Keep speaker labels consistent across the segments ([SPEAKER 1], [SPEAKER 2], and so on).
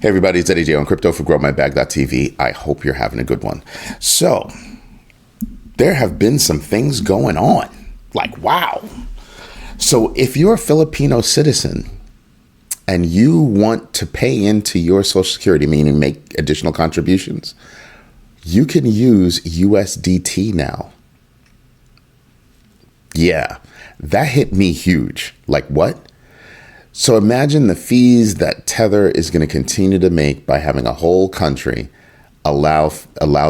[SPEAKER 1] Hey everybody, it's Eddie J on Crypto for GrowMyBag.tv. I hope you're having a good one. So, there have been some things going on. Like, wow. So, if you're a Filipino citizen and you want to pay into your Social Security, meaning make additional contributions, you can use USDT now. Yeah, that hit me huge. Like, what? So imagine the fees that Tether is going to continue to make by having a whole country allow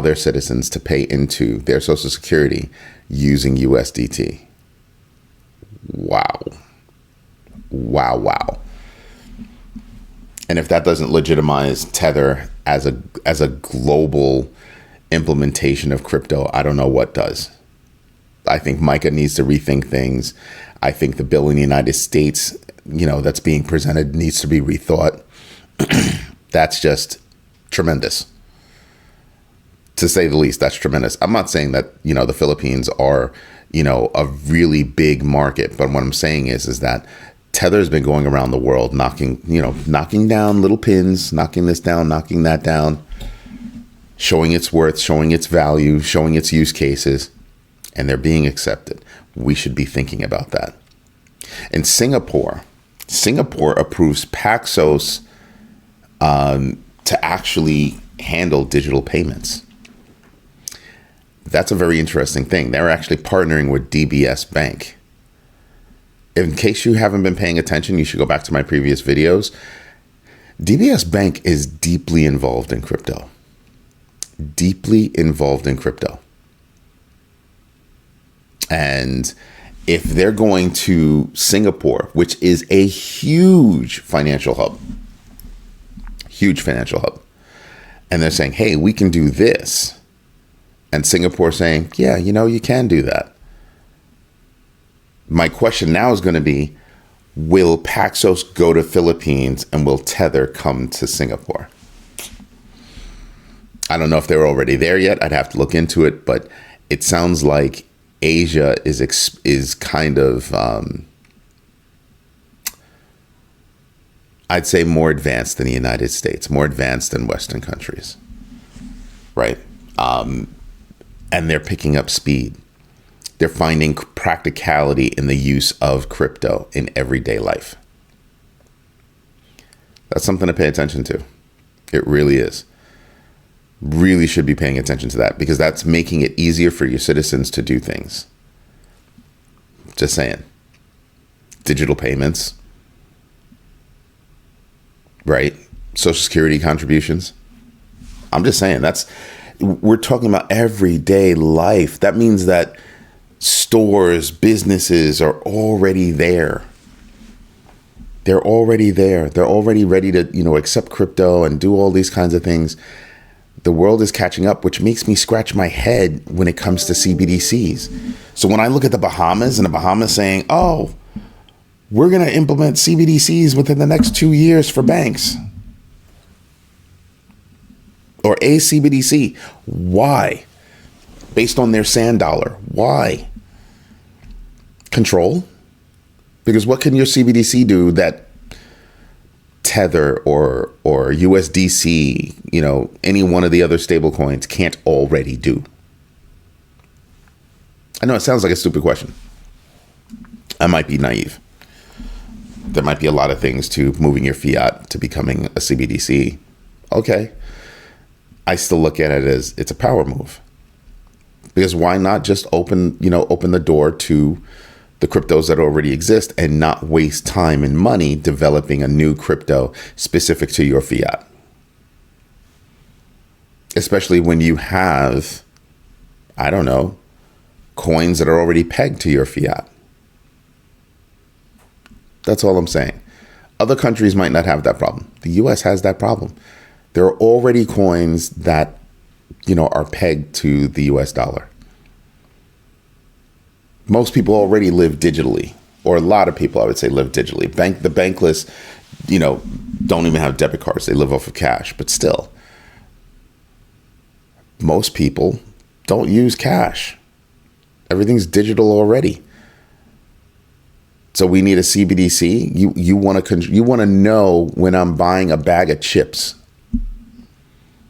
[SPEAKER 1] their citizens to pay into their Social Security using USDT. Wow. Wow, wow. And if that doesn't legitimize Tether as a global implementation of crypto, I don't know what does. I think MICA needs to rethink things. I think the bill in the United States, that's being presented needs to be rethought. That's just tremendous. To say the least, that's tremendous. I'm not saying that, the Philippines are, a really big market. But what I'm saying is that Tether's been going around the world knocking down little pins, knocking this down, knocking that down, showing its worth, showing its value, showing its use cases, and they're being accepted. We should be thinking about that. In Singapore approves Paxos to actually handle digital payments. That's a very interesting thing. They're actually partnering with DBS Bank. In case you haven't been paying attention, you should go back to my previous videos. DBS Bank is deeply involved in crypto. Deeply involved in crypto. And if they're going to Singapore, which is a huge financial hub, and they're saying, hey, we can do this. And Singapore saying, yeah, you can do that. My question now is going to be, will Paxos go to Philippines and will Tether come to Singapore? I don't know if they're already there yet. I'd have to look into it, but it sounds like Asia is kind of, I'd say, more advanced than the United States, more advanced than Western countries, right? And they're picking up speed. They're finding practicality in the use of crypto in everyday life. That's something to pay attention to. It really is. Really should be paying attention to that, because that's making it easier for your citizens to do things. Just saying. Digital payments, right? Social Security contributions. I'm just saying, we're talking about everyday life. That means that stores, businesses are already there. They're already there. They're already ready to, accept crypto and do all these kinds of things. The world is catching up, which makes me scratch my head when it comes to CBDCs. So when I look at the Bahamas, and the Bahamas saying, oh, we're going to implement CBDCs within the next 2 years for banks. Or a CBDC. Why? Based on their sand dollar. Why? Control? Because what can your CBDC do that Tether or USDC, any one of the other stable coins can't already do? I know it sounds like a stupid question. I might be naive. There might be a lot of things to moving your fiat to becoming a CBDC. Okay. I still look at it as it's a power move. Because why not just open the door to the cryptos that already exist and not waste time and money developing a new crypto specific to your fiat? Especially when you have, coins that are already pegged to your fiat. That's all I'm saying. Other countries might not have that problem. The US has that problem. There are already coins that, are pegged to the US dollar. Most people already live digitally, or a lot of people, I would say, live digitally. The bankless, don't even have debit cards. They live off of cash, but still, most people don't use cash. Everything's digital already. So we need a CBDC. You want to know when I'm buying a bag of chips.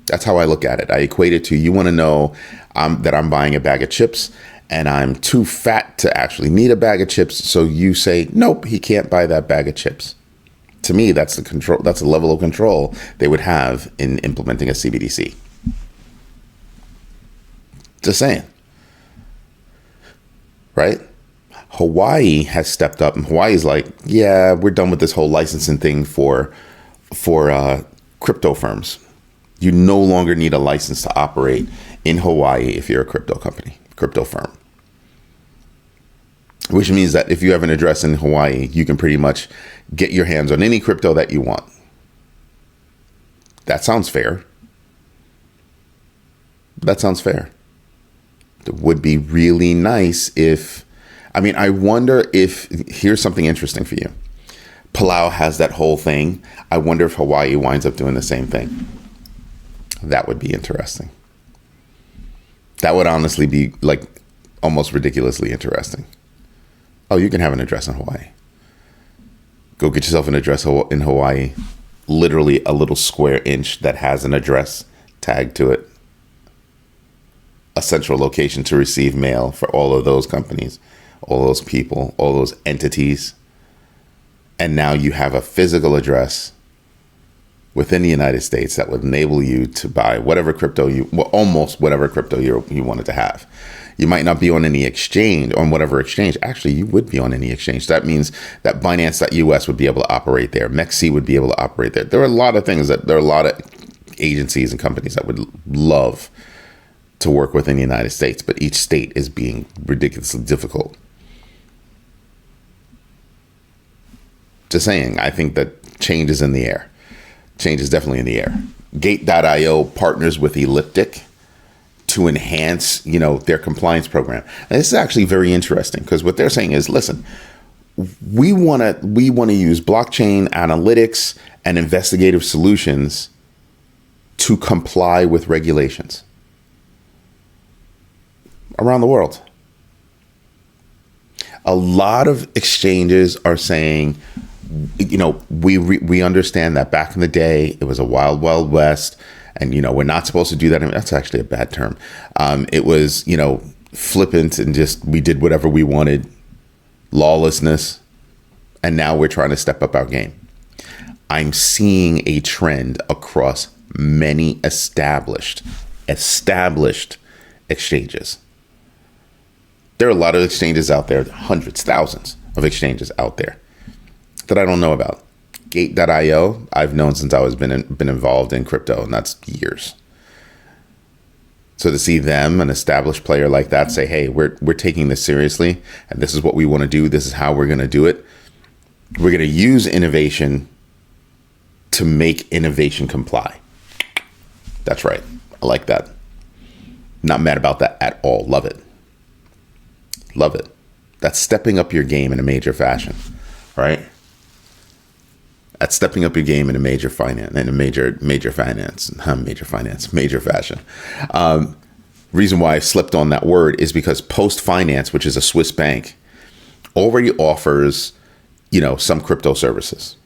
[SPEAKER 1] That's how I look at it. I equate it to, you want to know that I'm buying a bag of chips and I'm too fat to actually need a bag of chips. So you say, nope, he can't buy that bag of chips. To me, that's the control. That's the level of control they would have in implementing a CBDC. Just saying. Right? Hawaii has stepped up, and Hawaii's like, yeah, we're done with this whole licensing thing for crypto firms. You no longer need a license to operate in Hawaii if you're a crypto firm. Which means that if you have an address in Hawaii, you can pretty much get your hands on any crypto that you want. That sounds fair. That sounds fair. It would be really nice if, I wonder if, here's something interesting for you. Palau has that whole thing. I wonder if Hawaii winds up doing the same thing. That would be interesting. That would honestly be like almost ridiculously interesting. Oh, you can have an address in Hawaii. Go get yourself an address in Hawaii. Literally a little square inch that has an address tagged to it. A central location to receive mail for all of those companies, all those people, all those entities. And now you have a physical address within the United States that would enable you to buy whatever crypto almost whatever crypto you wanted to have. You might not be on any exchange, on whatever exchange. Actually, you would be on any exchange. That means that Binance.us would be able to operate there. MEXC would be able to operate there. There are a lot of agencies and companies that would love to work within the United States, but each state is being ridiculously difficult. Just saying, I think that change is in the air. Change is definitely in the air. Gate.io partners with Elliptic to enhance, their compliance program. And this is actually very interesting because what they're saying is, listen, we want to use blockchain analytics and investigative solutions to comply with regulations around the world. A lot of exchanges are saying, we understand that back in the day, it was a wild, wild west. And, we're not supposed to do that. That's actually a bad term. It was, flippant and just we did whatever we wanted, lawlessness. And now we're trying to step up our game. I'm seeing a trend across many established exchanges. There are a lot of exchanges out there, hundreds, thousands of exchanges out there that I don't know about. Gate.io, I've known since I was been involved in crypto, and that's years. So to see them, an established player like that, say, hey, we're taking this seriously, and this is what we want to do, this is how we're going to do it. We're going to use innovation to make innovation comply. That's right. I like that. Not mad about that at all. Love it. Love it. That's stepping up your game in a major fashion, right? That's stepping up your game in a major fashion. Reason why I slipped on that word is because PostFinance, which is a Swiss bank, already offers, some crypto services.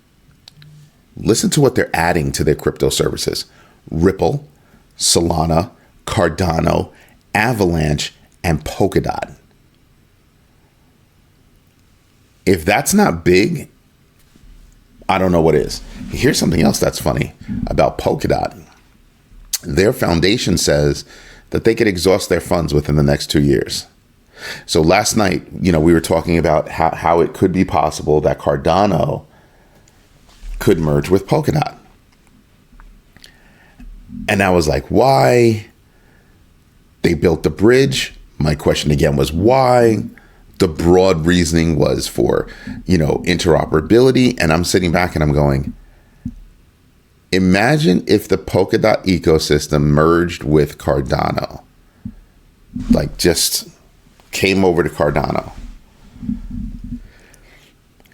[SPEAKER 1] Listen to what they're adding to their crypto services: Ripple, Solana, Cardano, Avalanche, and Polkadot. If that's not big, I don't know what is. Here's something else that's funny about Polkadot. Their foundation says that they could exhaust their funds within the next 2 years. So last night, we were talking about how it could be possible that Cardano could merge with Polkadot. And I was like, why? They built the bridge. My question again was why? The broad reasoning was for, interoperability. And I'm sitting back and I'm going, imagine if the Polkadot ecosystem merged with Cardano, like just came over to Cardano.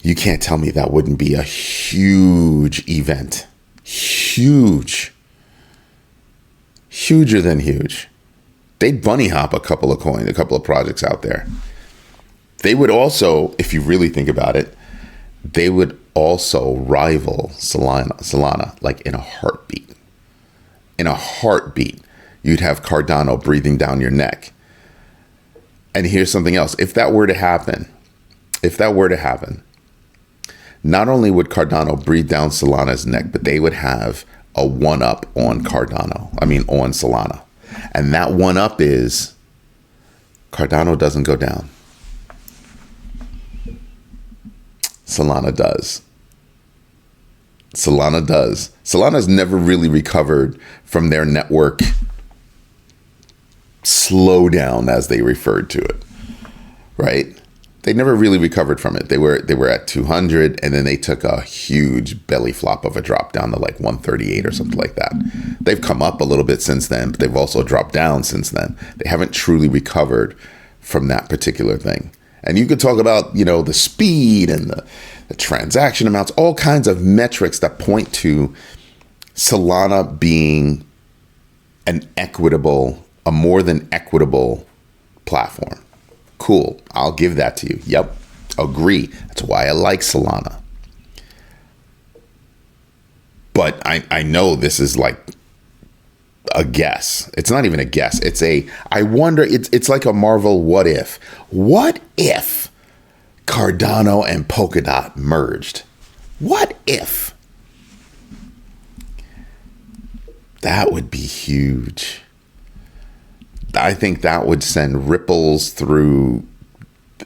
[SPEAKER 1] You can't tell me that wouldn't be a huge event. Huge. Huger than huge. They'd bunny hop a couple of projects out there. They would also, if you really think about it, they would also rival Solana, like in a heartbeat. In a heartbeat, you'd have Cardano breathing down your neck. And here's something else. If that were to happen, not only would Cardano breathe down Solana's neck, but they would have a one-up on on Solana. And that one-up is Cardano doesn't go down. Solana does. Solana's never really recovered from their network slowdown, as they referred to it, right? They never really recovered from it. They were at 200, and then they took a huge belly flop of a drop down to like 138 or something like that. They've come up a little bit since then, but they've also dropped down since then. They haven't truly recovered from that particular thing. And you could talk about, the speed and the transaction amounts, all kinds of metrics that point to Solana being a more than equitable platform. Cool. I'll give that to you. Yep. Agree. That's why I like Solana. But I know this is like a guess. It's not even a guess. I wonder, it's like a Marvel what if. What if Cardano and Polkadot merged? What if? That would be huge. I think that would send ripples through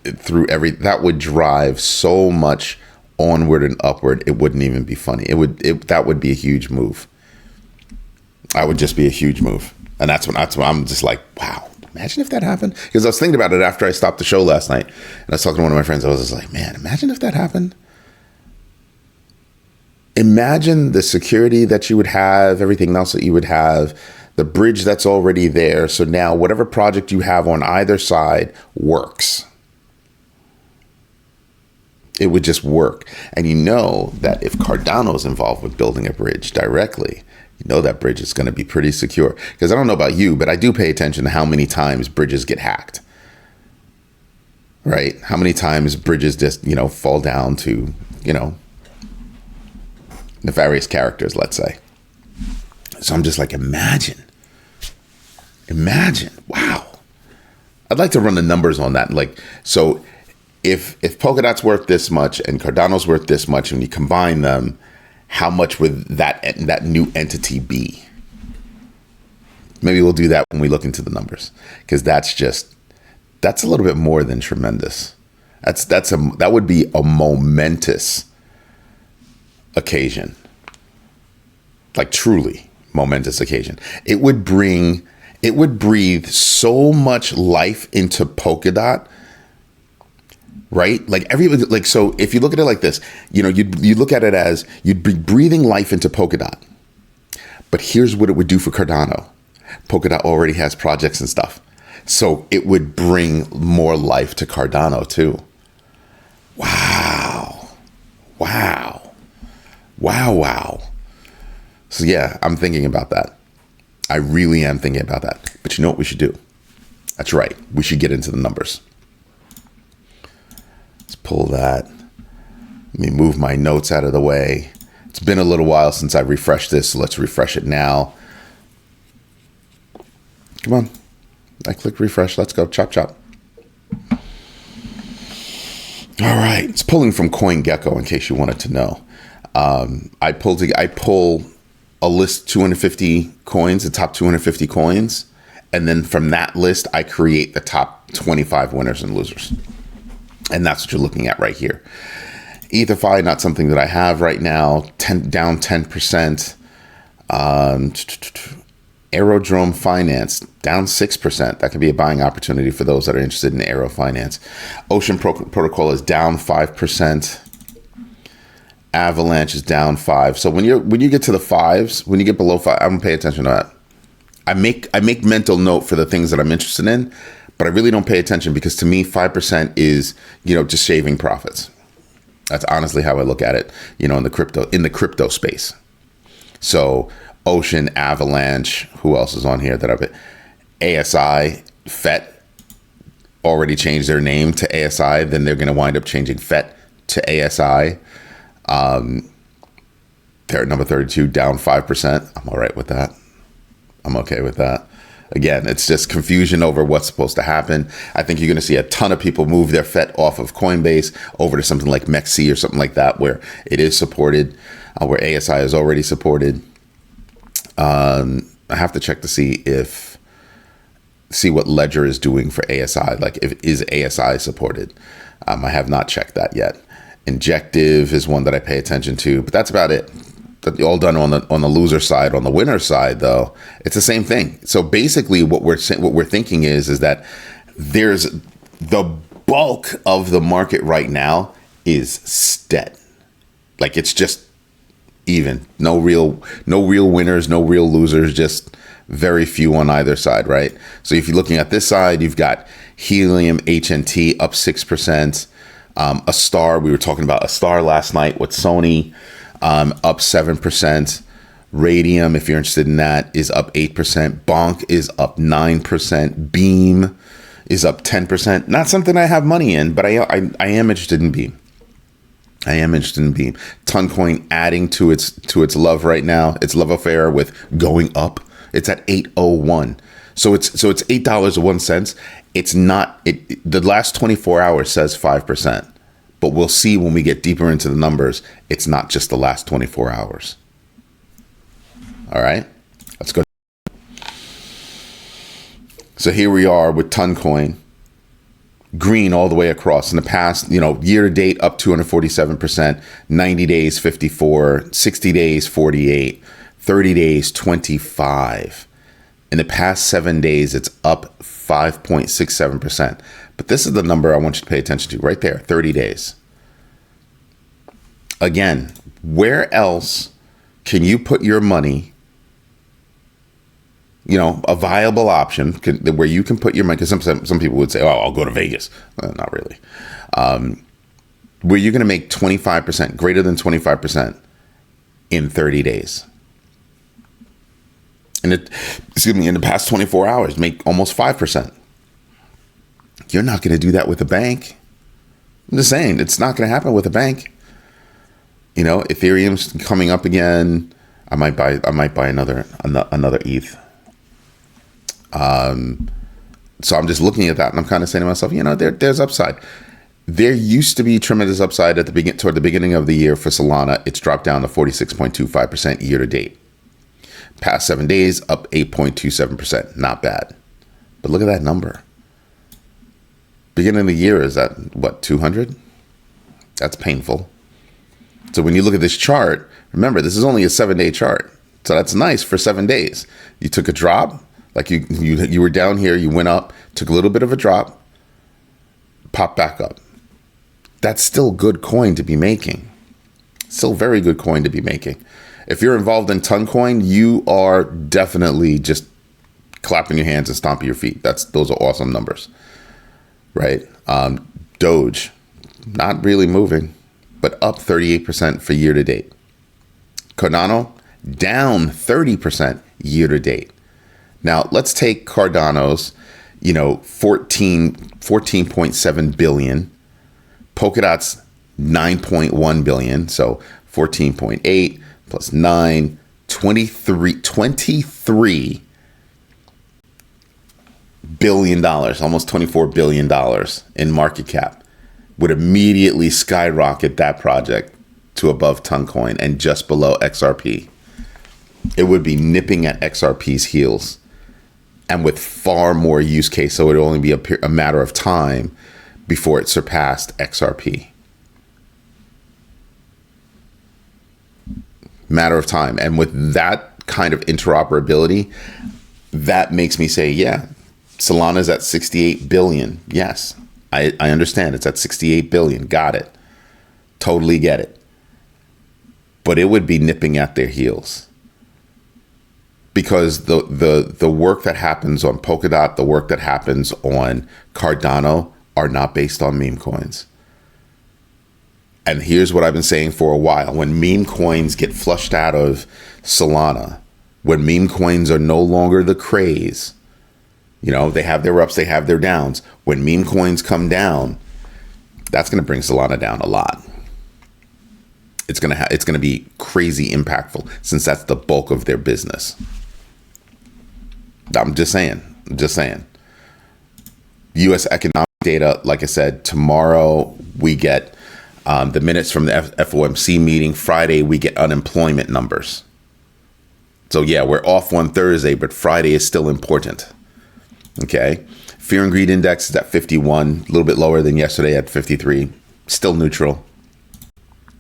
[SPEAKER 1] that would drive so much onward and upward. It wouldn't even be funny. That would be a huge move. That would just be a huge move. And that's when I'm just like, wow, imagine if that happened. Because I was thinking about it after I stopped the show last night, and I was talking to one of my friends. I was just like, man, imagine if that happened. Imagine the security that you would have, everything else that you would have, the bridge that's already there. So now whatever project you have on either side works. It would just work. And you know that if Cardano is involved with building a bridge directly, you know that bridge is going to be pretty secure. Because I don't know about you, but I do pay attention to how many times bridges get hacked. Right? How many times bridges just, fall down to, nefarious characters, let's say. So I'm just like, imagine, wow. I'd like to run the numbers on that. Like, so if Polkadot's worth this much and Cardano's worth this much, and you combine them, how much would that new entity be? Maybe we'll do that when we look into the numbers, because that's a little bit more than tremendous. That would be a momentous occasion, like truly momentous occasion. It would breathe so much life into Polkadot, right? Like everybody, like, so if you look at it like this, you look at it as you'd be breathing life into Polkadot. But here's what it would do for Cardano. Polkadot already has projects and stuff. So it would bring more life to Cardano too. Wow. So yeah, I'm thinking about that. I really am thinking about that. But you know what we should do? That's right. We should get into the numbers. Let's pull that. Let me move my notes out of the way. It's been a little while since I refreshed this, so let's refresh it now. Come on. I click refresh. Let's go. Chop, chop. All right. It's pulling from CoinGecko, in case you wanted to know. I pull a list 250 coins, the top 250 coins. And then from that list, I create the top 25 winners and losers. And that's what you're looking at right here. EtherFi, not something that I have right now, down 10%. Aerodrome Finance, down 6%. That could be a buying opportunity for those that are interested in Aero Finance. Ocean Protocol is down 5%. Avalanche is down 5%. So when you get to the fives, when you get below 5, I'm gonna pay attention to that. I make mental note for the things that I'm interested in, but I really don't pay attention, because to me 5% is, just shaving profits. That's honestly how I look at it, in the crypto space. So Ocean, Avalanche, who else is on here that I've ASI, FET already changed their name to ASI, then they're going to wind up changing FET to ASI. They're at number 32, down 5%. I'm all right with that. I'm okay with that. Again, it's just confusion over what's supposed to happen. I think you're going to see a ton of people move their FET off of Coinbase over to something like MEXC or something like that, where it is supported, where ASI is already supported. I have to check to see what Ledger is doing for ASI. Like, if is ASI supported? I have not checked that yet. Injective is one that I pay attention to, but that's about it. All done on the loser side. On the winner side, though, it's the same thing. So basically, what we're thinking is that there's the bulk of the market right now is stead. Like, it's just even. No real winners, no real losers. Just very few on either side, right? So if you're looking at this side, you've got Helium HNT up 6%. A Star, we were talking about a Star last night with Sony. Up 7%. Radium, if you're interested in that, is up 8%. Bonk is up 9%. Beam is up 10%. Not something I have money in, but I am interested in Beam. I am interested in Beam. Toncoin adding to its love right now. Its love affair with going up. It's at 801. So it's $8.01. It's not. The last 24 hours says 5%. But we'll see when we get deeper into the numbers, it's not just the last 24 hours. All right, let's go. So here we are with Toncoin, green all the way across. In the past, year to date, up 247%, 90 days, 54, 60 days, 48, 30 days, 25. In the past 7 days, it's up 5.67%. But this is the number I want you to pay attention to right there, 30 days. Again, where else can you put your money, a viable option where you can put your money? Because some people would say, oh, I'll go to Vegas. Not really. Where you're going to make 25%, greater than 25% in 30 days. In the past 24 hours, make almost 5%. You're not going to do that with a bank. I'm just saying, it's not going to happen with a bank. Ethereum's coming up again. I might buy another ETH. So I'm just looking at that and I'm kind of saying to myself, there's upside. There used to be tremendous upside toward the beginning of the year for Solana. It's dropped down to 46.25% year to date. Past 7 days, up 8.27%. Not bad. But look at that number. Beginning of the year is at what, 200? That's painful. So when you look at this chart, remember, this is only a 7-day chart. So that's nice for 7 days. You took a drop, like you were down here, you went up, took a little bit of a drop, popped back up. That's still good coin to be making. Still very good coin to be making. If you're involved in Toncoin, you are definitely just clapping your hands and stomping your feet. Those are awesome numbers, right? Doge, not really moving, but up 38% for year to date. Cardano, down 30% year to date. Now let's take Cardano's, 14.7 billion. Polkadot's 9.1 billion. So 14.8 plus 9, 23 billion dollars, almost $24 billion in market cap, would immediately skyrocket that project to above Toncoin and just below XRP. It would be nipping at XRP's heels and with far more use case. So it would only be a matter of time before it surpassed XRP. Matter of time. And with that kind of interoperability, that makes me say, yeah, Solana's at 68 billion. Yes, I understand it's at 68 billion. Got it. Totally get it. But it would be nipping at their heels. Because the work that happens on Polkadot, the work that happens on Cardano are not based on meme coins. And here's what I've been saying for a while. When meme coins get flushed out of Solana, when meme coins are no longer the craze, they have their ups, they have their downs. When meme coins come down, that's going to bring Solana down a lot. It's gonna be crazy impactful since that's the bulk of their business. I'm just saying. U.S. economic data, like I said, tomorrow we get the minutes from the FOMC meeting. Friday we get unemployment numbers. So yeah, we're off on Thursday, but Friday is still important. Okay. Fear and greed index is at 51, a little bit lower than yesterday at 53, still neutral.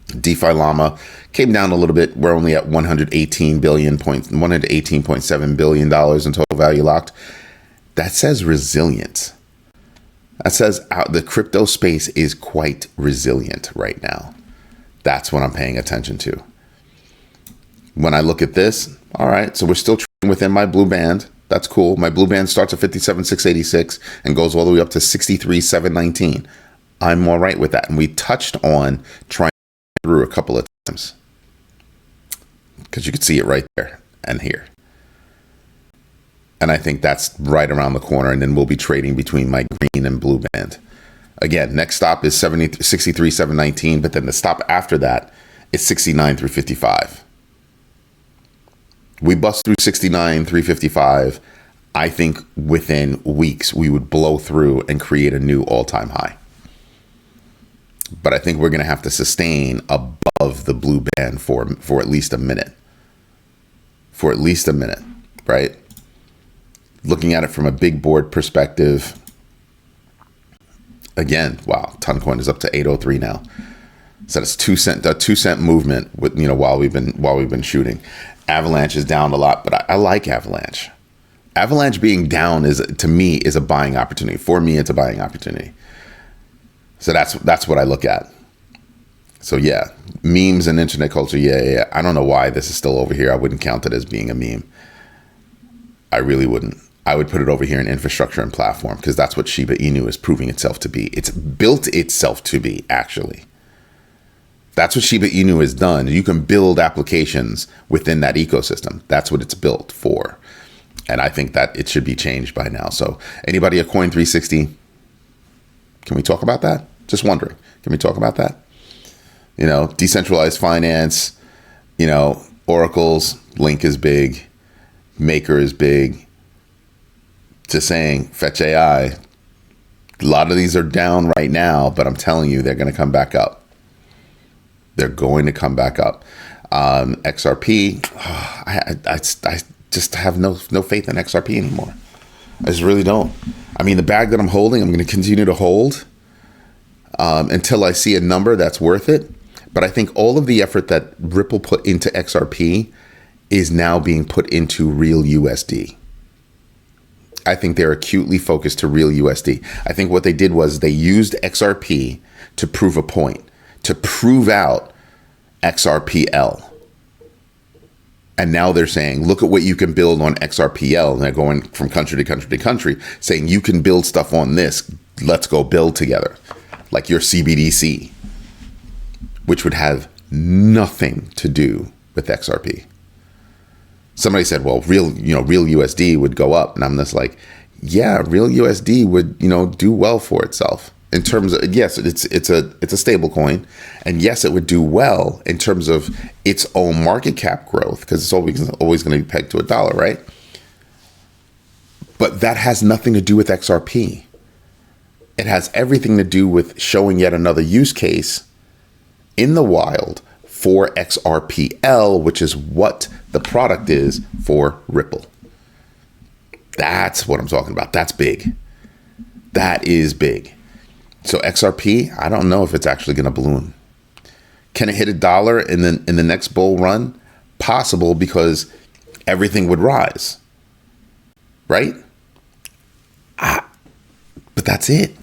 [SPEAKER 1] DeFi Llama came down a little bit. We're only at $118.7 billion in total value locked. That says resilience. That says the crypto space is quite resilient right now. That's what I'm paying attention to. When I look at this, all right, so we're still trading within my blue band. That's cool. My blue band starts at 57,686 and goes all the way up to 63,719. I'm all right with that. And we touched on trying through a couple of times because you could see it right there and here. And I think that's right around the corner. And then we'll be trading between my green and blue band. Again, next stop is 63,719, but then the stop after that is 69,355. We bust through 69,355. I think within weeks we would blow through and create a new all-time high. But I think we're going to have to sustain above the blue band for at least a minute. For at least a minute, right? Looking at it from a big board perspective, again, wow, Toncoin is up to 803 now. So that's a 2 cent movement with, while we've been shooting. Avalanche is down a lot, but I like Avalanche. Avalanche being down to me is a buying opportunity. For me, it's a buying opportunity. So that's what I look at. So yeah, memes and internet culture. Yeah. I don't know why this is still over here. I wouldn't count it as being a meme. I really wouldn't. I would put it over here in infrastructure and platform because that's what Shiba Inu is proving itself to be. It's built itself to be, actually. That's what Shiba Inu has done. You can build applications within that ecosystem. That's what it's built for. And I think that it should be changed by now. So anybody a Coin 360? Can we talk about that? Just wondering. Can we talk about that? Decentralized finance, Oracle's Link is big. Maker is big. Just saying, Fetch AI. A lot of these are down right now, but I'm telling you, they're going to come back up. They're going to come back up. XRP, I just have no faith in XRP anymore. I just really don't. I mean, the bag that I'm holding, I'm going to continue to hold until I see a number that's worth it. But I think all of the effort that Ripple put into XRP is now being put into real USD. I think they're acutely focused to real USD. I think what they did was they used XRP to prove a point, to prove out XRPL. And now they're saying, look at what you can build on XRPL. And they're going from country to country to country, saying you can build stuff on this. Let's go build together. Like your CBDC, which would have nothing to do with XRP. Somebody said, well, real USD would go up. And I'm just like, yeah, real USD would, do well for itself. In terms of, yes, it's a stable coin, and yes, it would do well in terms of its own market cap growth because it's always going to be pegged to $1, right? But that has nothing to do with XRP. It has everything to do with showing yet another use case in the wild for XRPL, which is what the product is for Ripple. That's what I'm talking about. That's big. That is big. So XRP, I don't know if it's actually going to balloon. Can it hit $1 in the next bull run? Possible, because everything would rise, right? But that's it.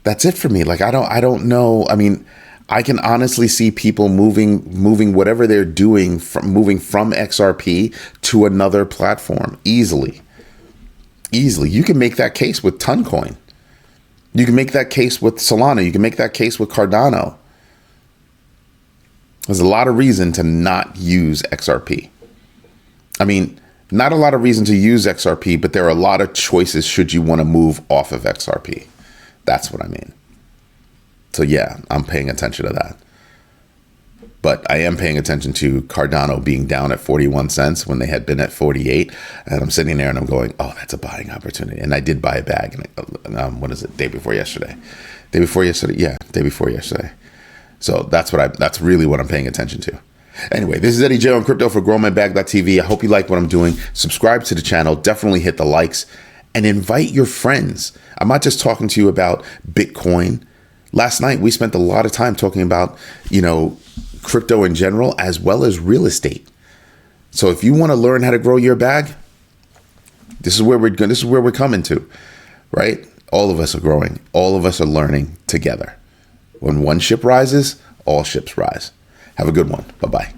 [SPEAKER 1] That's it for me. Like I don't know. I mean, I can honestly see people moving whatever they're doing moving from XRP to another platform easily. You can make that case with Toncoin. You can make that case with Solana. You can make that case with Cardano. There's a lot of reason to not use XRP. I mean, not a lot of reason to use XRP, but there are a lot of choices should you want to move off of XRP. That's what I mean. So yeah, I'm paying attention to that. But I am paying attention to Cardano being down at 41 cents when they had been at 48. And I'm sitting there and I'm going, oh, that's a buying opportunity. And I did buy a bag. And what is it? Day before yesterday. Yeah, day before yesterday. So that's really what I'm paying attention to. Anyway, this is Eddie J on crypto for growmybag.tv. I hope you like what I'm doing. Subscribe to the channel. Definitely hit the likes and invite your friends. I'm not just talking to you about Bitcoin. Last night, we spent a lot of time talking about, crypto in general, as well as real estate. So if you want to learn how to grow your bag, this is where we're coming to, right? All of us are growing. All of us are learning together. When one ship rises, all ships rise. Have a good one. Bye-bye.